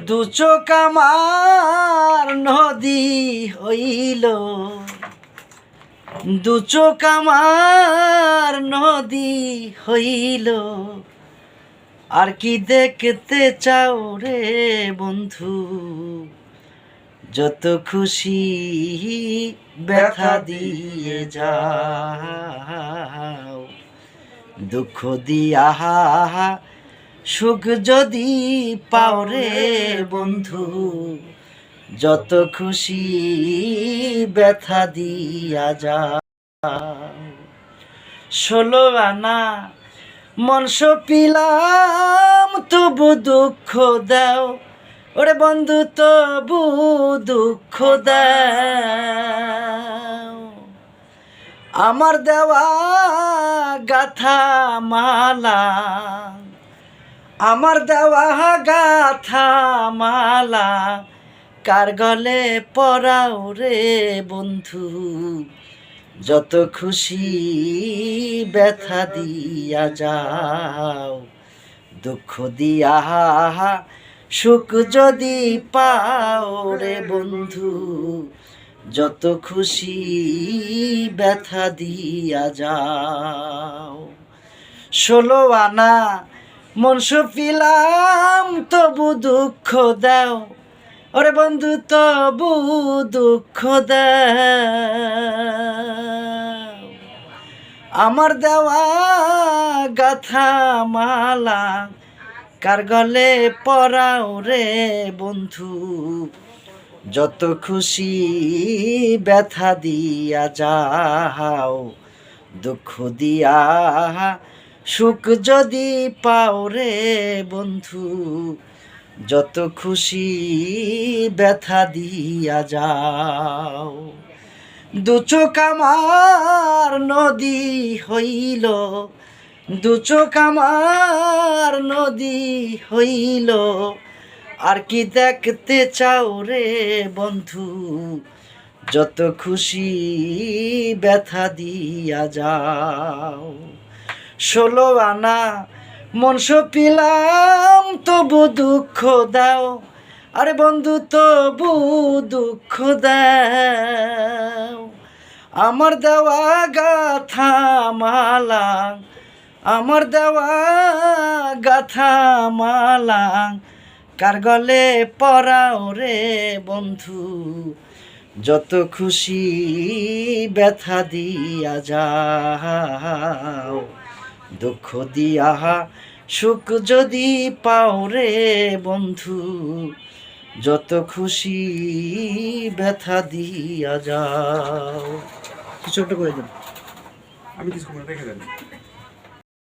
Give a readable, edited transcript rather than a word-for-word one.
দু চোখ আমার নদী হইল, দু চোখ আমার নদী হইল, আর কি দেখতে চাও রে বন্ধু, যত খুশি ব্যথা দিয়ে যাও, দুঃখ দিয়া সুখ যদি পাও রে বন্ধু, যত খুশি ব্যথা দিয়া যাও। 16 আনা মনস পিলাম তবু দুঃখ দাও, ওরে বন্ধু তবু দুঃখ দাও। আমার দেওয়া গাথা মালা, আমার দেওয়া গাথা মালা, কার গলে পরাও রে বন্ধু, যত খুশি ব্যথা দিয়া যাও, দুঃখ দিয়া সুখ যদি পাও রে বন্ধু, যত খুশি ব্যথা দিয়া যাও। 16 আনা মনস পিলাম তবু দুঃখ দাও, ওরে বন্ধু তবু দুঃখ দাও। আমার দেওয়া গাথা মালা, কার গলে পরাও রে বন্ধু, যত খুশি ব্যথা দিয়া যাও, দুঃখ দিয়া সুখ যদি পাও রে বন্ধু, যত খুশি ব্যথা দিয়া যাও। দু চোখ আমার নদী হইল, দু চোখ আমার নদী হইল, আর কি দেখতে চাও রে বন্ধু, যত খুশি ব্যথা দিয়া যাও। 16 আনা মনস পিলাম তবু দুঃখ দাও, আরে বন্ধু তবু দুঃখ দাও। আমার দেওয়া গাথা মালা, আমার দেওয়া গাথা মালা, কার গলে পরাও রে বন্ধু, যত খুশি ব্যথা দিয়া যাও, দুঃখ দিয়া সুখ যদি পাও রে বন্ধু, যত খুশি ব্যথা দিয়া যাও। কিছু একটা করে দেন, আমি কিছু রেখে দেন।